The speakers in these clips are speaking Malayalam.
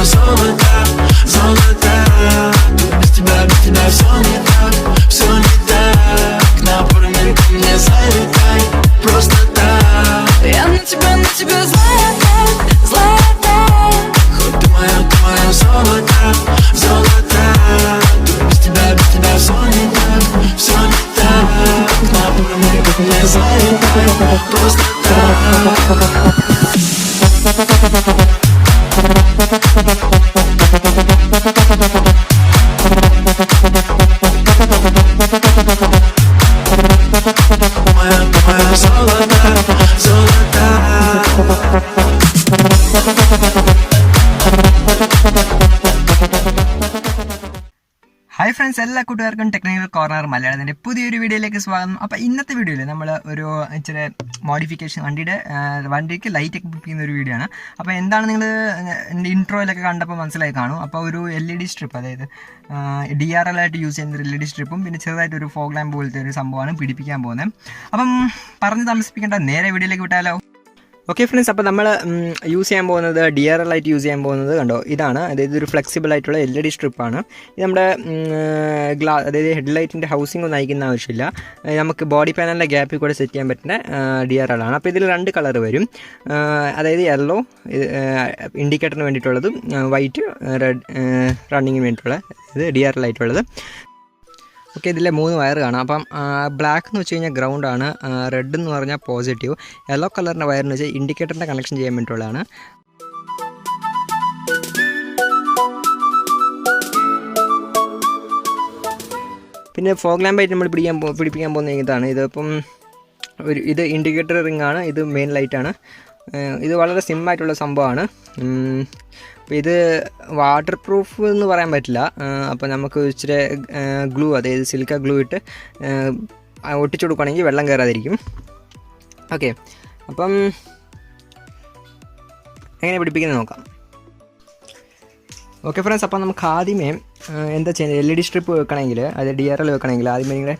золота. Без тебя все не так. На пару минут ты мне залетай, просто так. Я на тебя злая так. Хоть ты моя золота. Без тебя все не так. На пару минут ты мне залетай, просто так. Моя золота. ഹായ് ഫ്രണ്ട്സ്, എല്ലാ കൂട്ടുകാർക്കും ടെക്നിക്കൽ കോർണർ മലയാളത്തിൻ്റെ പുതിയൊരു വീഡിയോയിലേക്ക് സ്വാഗതം. അപ്പോൾ ഇന്നത്തെ വീഡിയോയിൽ നമ്മൾ ഒരു ഇച്ചിരി മോഡിഫിക്കേഷൻ വണ്ടിക്ക് ലൈറ്റ് ഒക്കെ പിടിപ്പിക്കുന്ന ഒരു വീഡിയോ ആണ്. അപ്പോൾ എന്താണ് നിങ്ങൾ എൻ്റെ ഇൻട്രോയിലൊക്കെ കണ്ടപ്പോൾ മനസ്സിലായി കാണും. അപ്പോൾ ഒരു LED സ്ട്രിപ്പ്, അതായത് DRL ആയിട്ട് യൂസ് ചെയ്യുന്ന ഒരു LED സ്ട്രിപ്പും പിന്നെ ചെറുതായിട്ടൊരു ഫോഗ് ലാമ്പ് പോലത്തെ ഒരു സംഭവമാണ് പിടിപ്പിക്കാൻ പോകുന്നത്. അപ്പം പറഞ്ഞ് താമസിപ്പിക്കേണ്ട നേരെ വീഡിയോയിലേക്ക് വിട്ടാലോ. ഓക്കെ ഫ്രണ്ട്സ്, അപ്പോൾ നമ്മൾ യൂസ് ചെയ്യാൻ പോകുന്നത് DRL ആയിട്ട് യൂസ് ചെയ്യാൻ പോകുന്നത് കണ്ടോ, ഇതാണ്. അതായത് ഒരു ഫ്ലെക്സിബിൾ ആയിട്ടുള്ള LED സ്ട്രിപ്പാണ്. ഇത് നമ്മുടെ അതായത് ഹെഡ്ലൈറ്റിൻ്റെ ഹൗസിംഗ് ഒന്നും അയക്കുന്ന ആവശ്യമില്ല. നമുക്ക് ബോഡി പാനലിൻ്റെ ഗ്യാപ്പിൽ കൂടെ സെറ്റ് ചെയ്യാൻ പറ്റുന്ന DRL ആണ്. അപ്പോൾ ഇതിൽ 2 കളർ വരും. അതായത് യെല്ലോ ഇൻഡിക്കേറ്ററിന് വേണ്ടിയിട്ടുള്ളതും വൈറ്റ് റെഡ് റണ്ണിങ്ങിന് വേണ്ടിയിട്ടുള്ള ഇത് DRL ആയിട്ടുള്ളത്. ഓക്കെ, ഇതിലെ 3 വയർ കാണാം. അപ്പം ബ്ലാക്ക് എന്ന് വെച്ച് കഴിഞ്ഞാൽ ഗ്രൗണ്ടാണ്, റെഡ് എന്ന് പറഞ്ഞാൽ പോസിറ്റീവ്, യെല്ലോ കളറിൻ്റെ വയറെന്ന് വെച്ചാൽ ഇൻഡിക്കേറ്ററിൻ്റെ കണക്ഷൻ ചെയ്യാൻ വേണ്ടിയിട്ടുള്ളതാണ്. പിന്നെ ഫോഗ് ലാമ്പായിട്ട് നമ്മൾ പിടിപ്പിക്കാൻ പോകുന്ന ഇതാണ്. ഇതിപ്പം ഇത് ഇൻഡിക്കേറ്റർ റിംഗ് ആണ്, ഇത് മെയിൻ ലൈറ്റാണ്. ഇത് വളരെ സിമ്പിളായിട്ടുള്ള സംഭവമാണ്. അപ്പോൾ ഇത് വാട്ടർ പ്രൂഫ് എന്ന് പറയാൻ പറ്റില്ല. അപ്പോൾ നമുക്ക് ഇച്ചിരി ഗ്ലൂ, അതായത് സിലിക്ക ഗ്ലൂ ഇട്ട് ഒട്ടിച്ചു കൊടുക്കുകയാണെങ്കിൽ വെള്ളം കയറാതിരിക്കും. ഓക്കെ, അപ്പം എങ്ങനെ പിടിപ്പിക്കുന്നത് നോക്കാം. ഓക്കെ ഫ്രണ്ട്സ്, അപ്പോൾ നമുക്ക് ആദ്യമേ എന്താ ചെയ്യുന്നത്, LED സ്ട്രിപ്പ് വെക്കണമെങ്കിൽ, അതായത് DRL വെക്കണമെങ്കിൽ ആദ്യമേ നിങ്ങളുടെ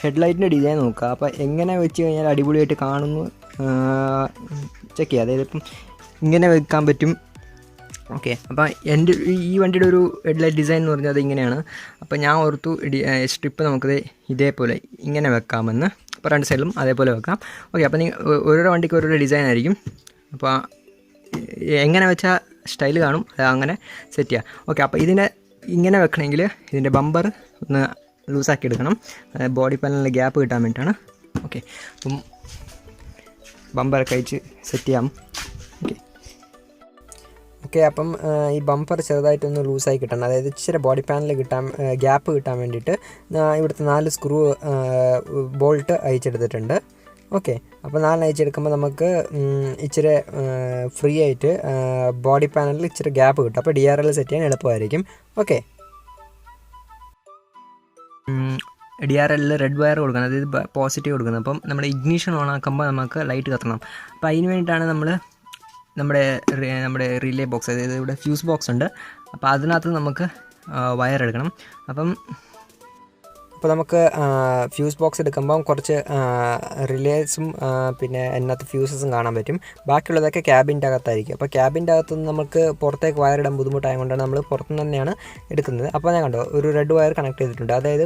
ഹെഡ്ലൈറ്റിൻ്റെ ഡിസൈൻ നോക്കുക. അപ്പോൾ എങ്ങനെ വെച്ച് കഴിഞ്ഞാൽ അടിപൊളിയായിട്ട് കാണുന്നു ചെക്ക് ചെയ്യുക. അതായത് ഇപ്പം ഇങ്ങനെ വെക്കാൻ പറ്റും. ഓക്കെ, അപ്പോൾ എൻ്റെ ഈ വണ്ടിയുടെ ഒരു ഹെഡ്ലൈറ്റ് ഡിസൈൻ എന്ന് പറഞ്ഞാൽ അത് ഇങ്ങനെയാണ്. അപ്പോൾ ഞാൻ ഓർത്തു സ്ട്രിപ്പ് നമുക്കത് ഇതേപോലെ ഇങ്ങനെ വെക്കാമെന്ന്. അപ്പോൾ 2 സൈഡിലും അതേപോലെ വെക്കാം. ഓക്കെ, അപ്പോൾ ഓരോ വണ്ടിക്ക് ഓരോ ഡിസൈൻ ആയിരിക്കും. അപ്പോൾ എങ്ങനെ വെച്ചാൽ സ്റ്റൈൽ കാണും, അത് അങ്ങനെ സെറ്റ് ചെയ്യാം. ഓക്കെ, അപ്പോൾ ഇതിനെ ഇങ്ങനെ വെക്കണമെങ്കിൽ ഇതിൻ്റെ ബമ്പർ ഒന്ന് ലൂസാക്കി എടുക്കണം. ബോഡി പാനലിൻ്റെ ഗ്യാപ്പ് കിട്ടാൻ വേണ്ടിയിട്ടാണ്. ഓക്കെ, അപ്പം ബമ്പറൊക്കെ അയച്ച് സെറ്റ് ചെയ്യാം. ഓക്കെ, അപ്പം ഈ ബമ്പർ ചെറുതായിട്ടൊന്ന് ലൂസായി കിട്ടണം. അതായത് ഇച്ചിരി ബോഡി പാനൽ ഗ്യാപ്പ് കിട്ടാൻ വേണ്ടിയിട്ട് ഇവിടുത്തെ 4 സ്ക്രൂ ബോൾട്ട് അയച്ചെടുത്തിട്ടുണ്ട്. ഓക്കെ, അപ്പോൾ 4 അയച്ചെടുക്കുമ്പോൾ നമുക്ക് ഇച്ചിരി ഫ്രീ ആയിട്ട് ബോഡി പാനലിൽ ഇച്ചിരി ഗ്യാപ്പ് കിട്ടും. അപ്പോൾ DRL സെറ്റ് ചെയ്യാൻ എളുപ്പമായിരിക്കും. ഓക്കെ, DRL റെഡ് വയർ കൊടുക്കണം, അതായത് പോസിറ്റീവ് കൊടുക്കുന്നത്. അപ്പം നമ്മുടെ ഇഗ്നിഷൻ ഓൺ ആക്കുമ്പോൾ നമുക്ക് ലൈറ്റ് കത്തണം. അപ്പോൾ അതിന് വേണ്ടിയിട്ടാണ് നമ്മുടെ റിലേ ബോക്സ്, അതായത് ഇവിടെ ഫ്യൂസ് ബോക്സ് ഉണ്ട്. അപ്പോൾ അതിനകത്ത് നമുക്ക് വയർ എടുക്കണം. അപ്പോൾ നമുക്ക് ഫ്യൂസ് ബോക്സ് എടുക്കുമ്പം കുറച്ച് റിലേസും പിന്നെ അതിനകത്ത് ഫ്യൂസസും കാണാൻ പറ്റും. ബാക്കിയുള്ളതൊക്കെ ക്യാബിൻ്റെ അകത്തായിരിക്കും. അപ്പോൾ ക്യാബിൻ്റെ അകത്തുനിന്ന് നമുക്ക് പുറത്തേക്ക് വയറിടാൻ ബുദ്ധിമുട്ടായതുകൊണ്ടാണ് നമ്മൾ പുറത്തുനിന്ന് തന്നെയാണ് എടുക്കുന്നത്. അപ്പോൾ ഞാൻ കണ്ടോ, ഒരു റെഡ് വയർ കണക്ട് ചെയ്തിട്ടുണ്ട്. അതായത്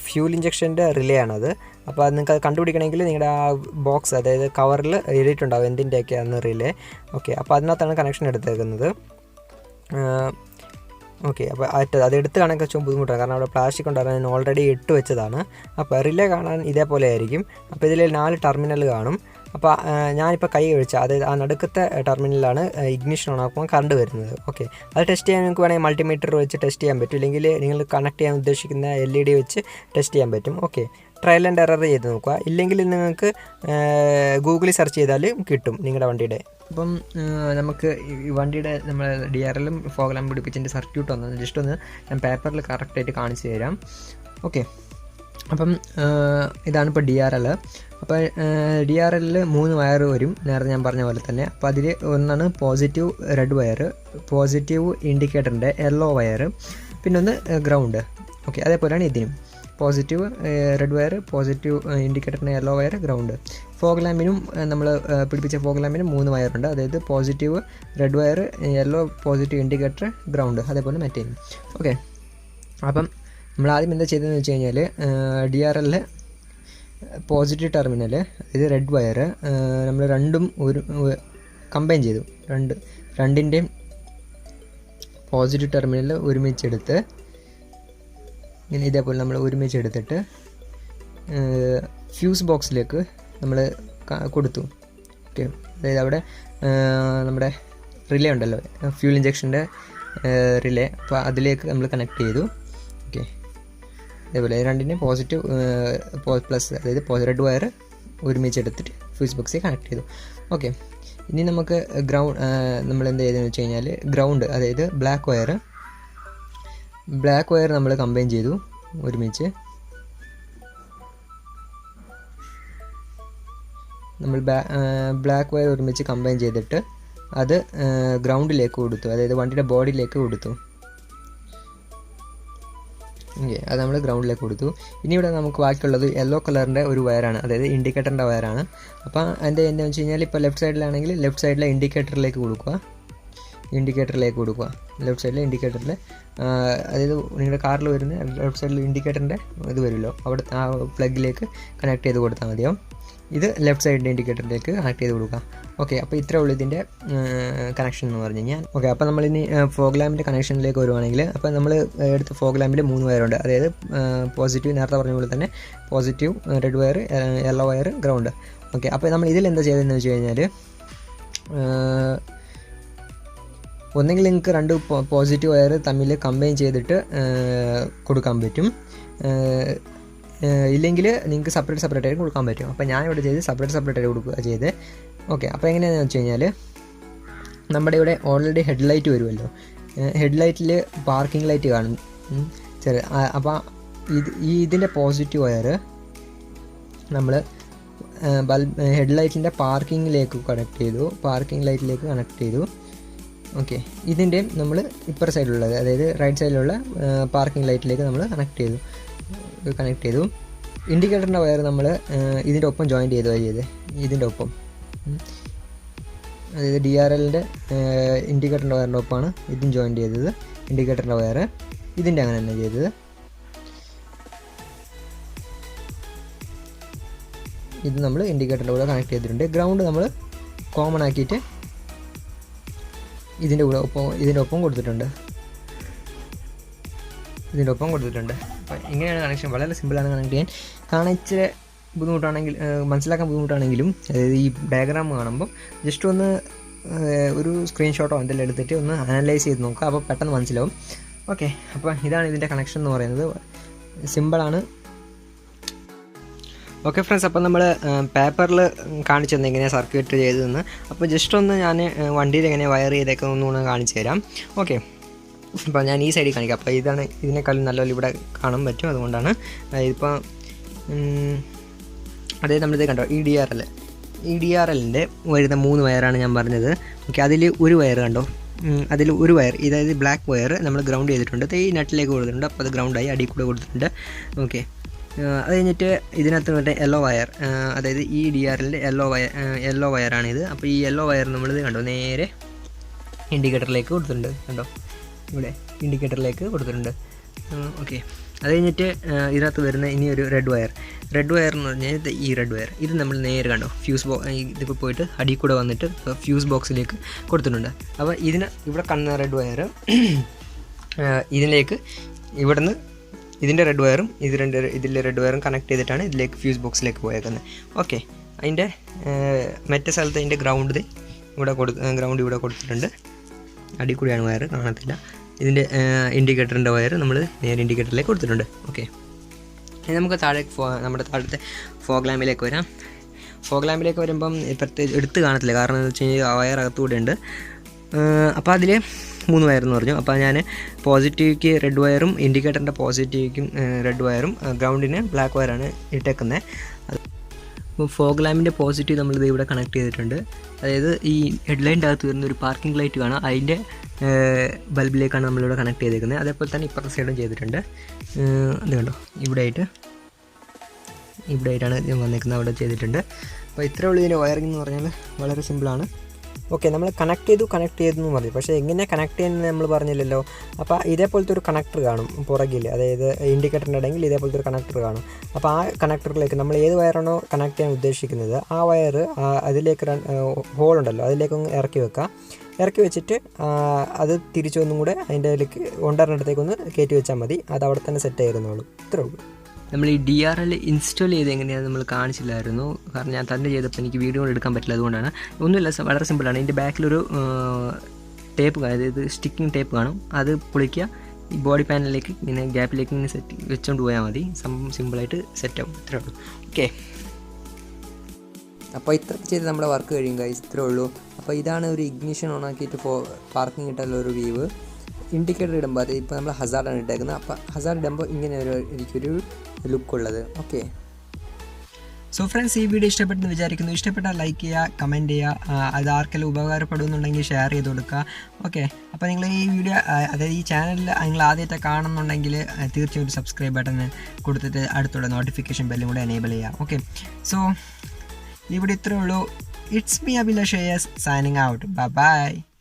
ഫ്യൂൽ ഇഞ്ചക്ഷൻ്റെ റിലേ ആണത്. അപ്പോൾ അത് നിങ്ങൾക്ക് കണ്ടുപിടിക്കണമെങ്കിൽ നിങ്ങളുടെ ആ ബോക്സ്, അതായത് കവറിൽ എഴുതിയിട്ടുണ്ടാവും എന്തിൻ്റെയൊക്കെയാണ് റിലേ. ഓക്കെ, അപ്പോൾ അതിനകത്താണ് കണക്ഷൻ എടുത്തേക്കുന്നത്. ഓക്കെ, അപ്പോൾ അതെടുത്ത് കണക്ക് വെച്ചാൽ ബുദ്ധിമുട്ടാണ്, കാരണം അവിടെ പ്ലാസ്റ്റിക് ഉണ്ടാകാൻ ഞാൻ ഓൾറെഡി ഇട്ട് വെച്ചതാണ്. അപ്പോൾ റിലേ കാണാൻ ഇതേപോലെ ആയിരിക്കും. അപ്പോൾ ഇതിൽ 4 ടെർമിനൽ കാണും. അപ്പോൾ ഞാനിപ്പോൾ കൈ കഴിച്ച, അതായത് ആ നടുക്കത്തെ ടെർമിനലാണ് ഇഗ്നിഷൻ ഓൺ ആക്കുമ്പോൾ കറണ്ട് വരുന്നത്. ഓക്കെ, അത് ടെസ്റ്റ് ചെയ്യാൻ നിങ്ങൾക്ക് വേണമെങ്കിൽ മൾട്ടിമീറ്റർ വെച്ച് ടെസ്റ്റ് ചെയ്യാൻ പറ്റും, ഇല്ലെങ്കിൽ നിങ്ങൾ കണക്ട് ചെയ്യാൻ ഉദ്ദേശിക്കുന്ന LED വെച്ച് ടെസ്റ്റ് ചെയ്യാൻ പറ്റും. ഓക്കെ, ട്രയൽ ആൻഡ് എറർ ചെയ്ത് നോക്കുക. ഇല്ലെങ്കിൽ നിങ്ങൾക്ക് ഗൂഗിളിൽ സെർച്ച് ചെയ്താലും കിട്ടും നിങ്ങളുടെ വണ്ടിയുടെ. അപ്പം നമുക്ക് ഈ വണ്ടിയുടെ നമ്മൾ DRLും ഫോഗ് ലാമ്പ് പിടിപ്പിച്ചതിൻ്റെ സർക്യൂട്ട് വന്നത് ജസ്റ്റ് ഒന്ന് ഞാൻ പേപ്പറിൽ കറക്റ്റായിട്ട് കാണിച്ചു തരാം. ഓക്കെ, അപ്പം ഇതാണ് ഇപ്പോൾ DRL. അപ്പോൾ DRLിൽ 3 വയർ വരും, നേരത്തെ ഞാൻ പറഞ്ഞ പോലെ തന്നെ. അപ്പോൾ അതിൽ ഒന്നാണ് പോസിറ്റീവ് റെഡ് വയർ, പോസിറ്റീവ് ഇൻഡിക്കേറ്ററിൻ്റെ യെല്ലോ വയർ, പിന്നെ ഒന്ന് ഗ്രൗണ്ട്. ഓക്കെ, അതേപോലെയാണ് ഇതിനും. പോസിറ്റീവ് റെഡ് വയർ, പോസിറ്റീവ് ഇൻഡിക്കേറ്ററിന് യെല്ലോ വയർ, ഗ്രൗണ്ട്. ഫോഗ് ലാമ്പിനും നമ്മൾ പിടിപ്പിച്ച ഫോഗ് ലാമ്പിനും 3 വയറുണ്ട്. അതായത് positive red wire, yellow positive indicator, ground, അതേപോലെ മറ്റേനും. ഓക്കെ, അപ്പം നമ്മൾ ആദ്യം എന്താ ചെയ്തതെന്ന് വെച്ച് കഴിഞ്ഞാൽ DRL പോസിറ്റീവ് ടെർമിനൽ, അതായത് റെഡ് വയർ നമ്മൾ രണ്ടും ഒരു കമ്പൈൻ ചെയ്തു. രണ്ടിൻ്റെയും പോസിറ്റീവ് ടെർമിനൽ ഒരുമിച്ചെടുത്ത് ഇങ്ങനെ ഇതേപോലെ നമ്മൾ ഒരുമിച്ചെടുത്തിട്ട് ഫ്യൂസ് ബോക്സിലേക്ക് നമ്മൾ കൊടുത്തു. ഓക്കെ, അതായത് അവിടെ നമ്മുടെ റിലേ ഉണ്ടല്ലോ, ഫ്യൂൽ ഇഞ്ചക്ഷൻ്റെ റിലേ, അപ്പോൾ അതിലേക്ക് നമ്മൾ കണക്ട് ചെയ്തു. ഓക്കെ, അതേപോലെ രണ്ടിൻ്റെ പോസിറ്റീവ് പ്ലസ്, അതായത് റെഡ് വയർ ഒരുമിച്ചെടുത്തിട്ട് ഫ്യൂസ് ബോക്സിൽ കണക്ട് ചെയ്തു. ഓക്കെ, ഇനി നമുക്ക് നമ്മൾ എന്ത് ചെയ്തതെന്ന് വെച്ച് കഴിഞ്ഞാൽ ഗ്രൗണ്ട്, അതായത് ബ്ലാക്ക് വയർ നമ്മൾ കമ്പൈൻ ചെയ്തു ഒരുമിച്ച്. നമ്മൾ ബ്ലാക്ക് വയർ ഒരുമിച്ച് കമ്പൈൻ ചെയ്തിട്ട് അത് ഗ്രൗണ്ടിലേക്ക് കൊടുത്തു, അതായത് വണ്ടിയുടെ ബോഡിയിലേക്ക് കൊടുത്തു. ഓക്കെ, അത് നമ്മൾ ഗ്രൗണ്ടിലേക്ക് കൊടുത്തു. ഇനി ഇവിടെ നമുക്ക് ബാക്കിയുള്ളത് യെല്ലോ കളറിൻ്റെ ഒരു വയറാണ്, അതായത് ഇൻഡിക്കേറ്ററിൻ്റെ വയറാണ്. അപ്പോൾ അതിൻ്റെ എന്താണെന്ന് വെച്ച് കഴിഞ്ഞാൽ ഇപ്പോൾ ലെഫ്റ്റ് സൈഡിലാണെങ്കിൽ ലെഫ്റ്റ് സൈഡിലെ ഇൻഡിക്കേറ്ററിലേക്ക് കൊടുക്കുക. ലെഫ്റ്റ് സൈഡിലെ ഇൻഡിക്കേറ്ററിൽ, അതായത് നിങ്ങളുടെ കാറിൽ വരുന്ന ലെഫ്റ്റ് സൈഡിൽ ഇൻഡിക്കേറ്ററിൻ്റെ ഇത് വരുമല്ലോ, അവിടെ ആ പ്ലഗിലേക്ക് കണക്ട് ചെയ്ത് കൊടുത്താൽ മതിയാവും. ഇത് ലെഫ്റ്റ് സൈഡിൻ്റെ ഇൻഡിക്കേറ്ററിലേക്ക് കണക്ട് ചെയ്ത് കൊടുക്കുക. ഓക്കെ, അപ്പോൾ ഇത്രേ ഉള്ളൂ ഇതിൻ്റെ കണക്ഷൻ എന്ന് പറഞ്ഞു കഴിഞ്ഞാൽ. ഓക്കെ, അപ്പോൾ നമ്മളിനി ഫോഗ് ലാമ്പിൻ്റെ കണക്ഷനിലേക്ക് വരുവാണെങ്കിൽ, അപ്പോൾ നമ്മൾ എടുത്ത ഫോഗ് ലാമ്പിൽ 3 വയറുണ്ട്. അതായത് പോസിറ്റീവ്, നേരത്തെ പറഞ്ഞ പോലെ തന്നെ positive red wire, yellow wire, ground. Okay, അപ്പോൾ നമ്മൾ ഇതിലെന്താ ചെയ്തതെന്ന് വെച്ച് കഴിഞ്ഞാൽ ഒന്നെങ്കിൽ നിങ്ങൾക്ക് 2 പോസിറ്റീവ് വയർ തമ്മിൽ കമ്പൈൻ ചെയ്തിട്ട് കൊടുക്കാൻ പറ്റും, ഇല്ലെങ്കിൽ നിങ്ങൾക്ക് സെപ്പറേറ്റ് ആയിട്ട് കൊടുക്കാൻ പറ്റും. അപ്പോൾ ഞാനിവിടെ ചെയ്ത് സെപ്പറേറ്റ് ആയിട്ട് കൊടുക്കുക ചെയ്ത്. ഓക്കെ, അപ്പോൾ എങ്ങനെയാണെന്ന് വെച്ച് കഴിഞ്ഞാൽ നമ്മുടെ ഇവിടെ ഓൾറെഡി ഹെഡ്ലൈറ്റ് വരുമല്ലോ, ഹെഡ്ലൈറ്റിൽ പാർക്കിംഗ് ലൈറ്റ് കാണും അപ്പോൾ ഇതിൻ്റെ പോസിറ്റീവ് വയർ നമ്മൾ ഹെഡ്ലൈറ്റിൻ്റെ പാർക്കിംഗ് ലൈറ്റിലേക്ക് കണക്ട് ചെയ്തു. ഓക്കെ, ഇതിൻ്റെ നമ്മൾ ഇപ്പുറ സൈഡിലുള്ളത്, അതായത് റൈറ്റ് സൈഡിലുള്ള പാർക്കിംഗ് ലൈറ്റിലേക്ക് നമ്മൾ കണക്ട് ചെയ്തു. ഇൻഡിക്കേറ്ററിൻ്റെ വയർ നമ്മൾ ഇതിൻ്റെ ഒപ്പം ജോയിൻറ്റ് ചെയ്ത് ഇതിൻ്റെ ഒപ്പം, അതായത് DRLൻ്റെ ഇൻഡിക്കേറ്ററിൻ്റെ വയറിൻ്റെ ഒപ്പമാണ് ഇതും ജോയിൻറ്റ് ചെയ്തത്. ഇൻഡിക്കേറ്ററിൻ്റെ വയർ ഇതിൻ്റെ അങ്ങനെ തന്നെ ചെയ്തത്. ഇത് നമ്മൾ ഇൻഡിക്കേറ്ററിൻ്റെ കൂടെ കണക്ട് ചെയ്തിട്ടുണ്ട്. ഗ്രൗണ്ട് നമ്മൾ കോമൺ ആക്കിയിട്ട് ഇതിൻ്റെ ഒപ്പം കൊടുത്തിട്ടുണ്ട്. അപ്പോൾ ഇങ്ങനെയാണ് കണക്ഷൻ. വളരെ സിമ്പിളാണ് കണക്ട് ചെയ്യാൻ. കാണിച്ച് മനസ്സിലാക്കാൻ ബുദ്ധിമുട്ടാണെങ്കിലും, അതായത് ഈ ഡയഗ്രാം കാണുമ്പോൾ ജസ്റ്റ് ഒന്ന് ഒരു സ്ക്രീൻഷോട്ടോ എന്തെങ്കിലും എടുത്തിട്ട് ഒന്ന് അനലൈസ് ചെയ്ത് നോക്കുക, അപ്പോൾ പെട്ടെന്ന് മനസ്സിലാവും. ഓക്കെ, അപ്പോൾ ഇതാണ് ഇതിൻ്റെ കണക്ഷൻ എന്ന് പറയുന്നത്. സിമ്പിളാണ്. ഓക്കെ ഫ്രണ്ട്സ്, അപ്പോൾ നമ്മൾ പേപ്പറിൽ കാണിച്ചു തന്നെ എങ്ങനെയാണ് സർക്യൂട്ട് ചെയ്തതെന്ന്. അപ്പോൾ ജസ്റ്റ് ഒന്ന് ഞാൻ വണ്ടിയിൽ എങ്ങനെ വയർ ചെയ്തേക്കെ ഒന്നുകൂടെ കാണിച്ചു തരാം. ഓക്കെ, അപ്പോൾ ഞാൻ ഈ സൈഡിൽ കാണിക്കാം. അപ്പോൾ ഇതാണ് ഇതിനേക്കാളും നല്ലപോലെ ഇവിടെ കാണാൻ പറ്റും, അതുകൊണ്ടാണ്. ഇതിപ്പോൾ അതായത് നമ്മളിത് കണ്ടോ, ഈ DRLൻ്റെ വരുന്ന 3 വയറാണ് ഞാൻ പറഞ്ഞത്. ഓക്കെ, അതിൽ ഒരു വയർ കണ്ടോ, അതിൽ ഒരു വയർ, അതായത് ബ്ലാക്ക് വയർ നമ്മൾ ഗ്രൗണ്ട് ചെയ്തിട്ടുണ്ട്. ഈ നട്ടിലേക്ക് കൊടുത്തിട്ടുണ്ട്, അപ്പോൾ അത് ഗ്രൗണ്ടായി അടിയിൽ കൂടെ കൊടുത്തിട്ടുണ്ട്. ഓക്കെ, അത് കഴിഞ്ഞിട്ട് ഇതിനകത്ത് മറ്റേ യെല്ലോ വയർ, അതായത് ഈ DRLൻ്റെ യെല്ലോ വയറാണിത്. അപ്പോൾ ഈ യെല്ലോ വയർ നമ്മളിത് കണ്ടോ നേരെ ഇൻഡിക്കേറ്ററിലേക്ക് കൊടുത്തിട്ടുണ്ട്. കണ്ടോ, ഇവിടെ ഇൻഡിക്കേറ്ററിലേക്ക് കൊടുത്തിട്ടുണ്ട്. ഓക്കെ, അത് കഴിഞ്ഞിട്ട് ഇതിനകത്ത് വരുന്ന ഇനി ഒരു റെഡ് വയർ എന്ന് പറഞ്ഞാൽ ഈ റെഡ് വയർ, ഇത് നമ്മൾ നേരെ കണ്ടോ ഇതിപ്പോൾ പോയിട്ട് അടിയിൽ കൂടെ വന്നിട്ട് ഫ്യൂസ് ബോക്സിലേക്ക് കൊടുത്തിട്ടുണ്ട്. അപ്പോൾ ഇവിടെ കാണുന്ന റെഡ് വയർ ഇതിലേക്ക് ഇവിടുന്ന് ഇതിൻ്റെ റെഡ് വയറും ഇതിലെ റെഡ് വയറും കണക്ട് ചെയ്തിട്ടാണ് ഇതിലേക്ക് ഫ്യൂസ് ബോക്സിലേക്ക് പോയേക്കുന്നത്. ഓക്കെ, അതിൻ്റെ മറ്റേ സ്ഥലത്ത് അതിൻ്റെ ഗ്രൗണ്ട് ഇവിടെ കൊടുത്തിട്ടുണ്ട്. അടിയിൽ കൂടിയാണ് വയർ, കാണത്തില്ല. ഇതിൻ്റെ ഇൻഡിക്കേറ്ററിൻ്റെ വയർ നമ്മൾ നേരെ ഇൻഡിക്കേറ്ററിലേക്ക് കൊടുത്തിട്ടുണ്ട്. ഓക്കെ, ഇനി നമുക്ക് നമ്മുടെ താഴത്തെ ഫോഗ് ലാമ്പിലേക്ക് വരാം. ഫോഗ് ലാമ്പിലേക്ക് വരുമ്പം പ്രത്യേകിച്ച് എടുത്ത് കാണത്തില്ല, കാരണം എന്ന് വെച്ച് കഴിഞ്ഞാൽ ആ വയർ അകത്തുകൂടെ ഉണ്ട്. അപ്പോൾ അതിൽ 3 വയറെന്ന് പറഞ്ഞു. അപ്പോൾ ഞാൻ പോസിറ്റീവ്ക്ക് റെഡ് വയറും ഇൻഡിക്കേറ്ററിൻ്റെ പോസിറ്റീവ്ക്കും റെഡ് വയറും ഗ്രൗണ്ടിന് ബ്ലാക്ക് വയറാണ് ഇട്ടേക്കുന്നത്. അപ്പോൾ ഫോഗ് ലാമ്പിൻ്റെ പോസിറ്റീവ് നമ്മളിത് ഇവിടെ കണക്ട് ചെയ്തിട്ടുണ്ട്. അതായത് ഈ ഹെഡ്ലൈൻ്റെ അകത്ത് വരുന്ന ഒരു പാർക്കിംഗ് ലൈറ്റ് കാണാം, അതിൻ്റെ ബൾബിലേക്കാണ് നമ്മളിവിടെ കണക്ട് ചെയ്തേക്കുന്നത്. അതേപോലെ തന്നെ ഇപ്പുറത്തെ സൈഡും ചെയ്തിട്ടുണ്ട്. അത് കണ്ടോ, ഇവിടെയായിട്ടാണ് ഞാൻ വന്നേക്കുന്നത്, അവിടെ ചെയ്തിട്ടുണ്ട്. അപ്പോൾ ഇത്രയേ ഉള്ളൂ ഇതിൻ്റെ വയറിംഗ് എന്ന് പറഞ്ഞാൽ വളരെ സിമ്പിളാണ്. ഓക്കെ, നമ്മൾ കണക്ട് ചെയ്തു എന്ന് പറഞ്ഞു. പക്ഷേ എങ്ങനെ കണക്ട് ചെയ്യുന്നത് നമ്മൾ പറഞ്ഞില്ലല്ലോ. അപ്പോൾ ഇതേപോലത്തെ ഒരു കണക്ടർ കാണും പുറകിൽ, അതായത് ഇൻഡിക്കേറ്ററിൻ്റെ ഇടയിൽ ഇതേപോലത്തെ ഒരു കണക്ടർ കാണും. അപ്പോൾ ആ കണക്ടറിലേക്ക് നമ്മൾ ഏത് വയറാണോ കണക്ട് ചെയ്യാൻ ഉദ്ദേശിക്കുന്നത് ആ വയർ അതിലേക്ക് ഹോളുണ്ടല്ലോ അതിലേക്കൊന്ന് ഇറക്കി വെച്ചിട്ട് അത് തിരിച്ചൊന്നും കൂടെ അതിൻ്റെ അതിലേക്ക് കൊണ്ടുവരുന്നിടത്തേക്കൊന്ന് കയറ്റി വെച്ചാൽ മതി. അത് അവിടെ തന്നെ സെറ്റ് ആയിരുന്നുള്ളൂ. ഇത്രേ ഉള്ളൂ. നമ്മൾ ഈ DRL ഇൻസ്റ്റാൾ ചെയ്ത് എങ്ങനെയാണെന്ന് നമ്മൾ കാണിച്ചില്ലായിരുന്നു, കാരണം ഞാൻ തന്നെ ചെയ്തപ്പോൾ എനിക്ക് വീഡിയോ എടുക്കാൻ പറ്റില്ല. അതുകൊണ്ടാണ്. ഒന്നുമില്ല, വളരെ സിമ്പിളാണ്. ഇതിൻ്റെ ബാക്കിലൊരു ടേപ്പ്, അതായത് സ്റ്റിക്കിങ് ടേപ്പ് കാണും, അത് പൊളിക്കുക, ഈ ബോഡി പാനലിലേക്ക് ഇങ്ങനെ ഗ്യാപ്പിലേക്ക് ഇങ്ങനെ സെറ്റ് വെച്ചുകൊണ്ട് പോയാൽ മതി. സംഭവം സിമ്പിളായിട്ട് സെറ്റാവും. ഇത്രേ ഉള്ളൂ. ഓക്കെ, അപ്പോൾ ഇത്രയൊക്കെ ചെയ്ത് നമ്മുടെ വർക്ക് കഴിയും ഗൈസ്. ഇത്രേ ഉള്ളൂ. അപ്പോൾ ഇതാണ് ഒരു ഇഗ്നിഷൻ ഓൺ ആക്കിയിട്ട് പാർക്കിംഗ് ഇട്ടുള്ള ഒരു വ്യൂ. ഇൻഡിക്കേറ്റർ ഇടുമ്പോൾ അത് ഇപ്പോൾ നമ്മൾ ഹസാർഡാണ് ഇട്ടേക്കുന്നത്. അപ്പോൾ ഹസാർഡ് ഇടുമ്പോൾ ഇങ്ങനെ എനിക്കൊരു ലുക്കുള്ളത്. ഓക്കെ, സോ ഫ്രണ്ട്സ്, ഈ വീഡിയോ ഇഷ്ടപ്പെട്ടെന്ന് വിചാരിക്കുന്നു. ഇഷ്ടപ്പെട്ടാൽ ലൈക്ക് ചെയ്യുക, കമൻറ്റ് ചെയ്യുക, അത് ആർക്കെല്ലാം ഉപകാരപ്പെടുന്നുണ്ടെങ്കിൽ ഷെയർ ചെയ്ത് കൊടുക്കുക. ഓക്കെ, അപ്പോൾ നിങ്ങൾ ഈ വീഡിയോ, അതായത് ഈ ചാനലിൽ നിങ്ങൾ ആദ്യമായിട്ട് കാണുന്നുണ്ടെങ്കിൽ തീർച്ചയായും ഒരു സബ്സ്ക്രൈബ് ബട്ടൺ കൊടുത്തിട്ട് അടുത്തുള്ള നോട്ടിഫിക്കേഷൻ ബെല്ലും കൂടെ എനേബിൾ ചെയ്യുക. ഓക്കെ, സോ ഈ വീഡിയോ ഇത്രയേ ഉള്ളൂ. It's me Abhilash signing out. By.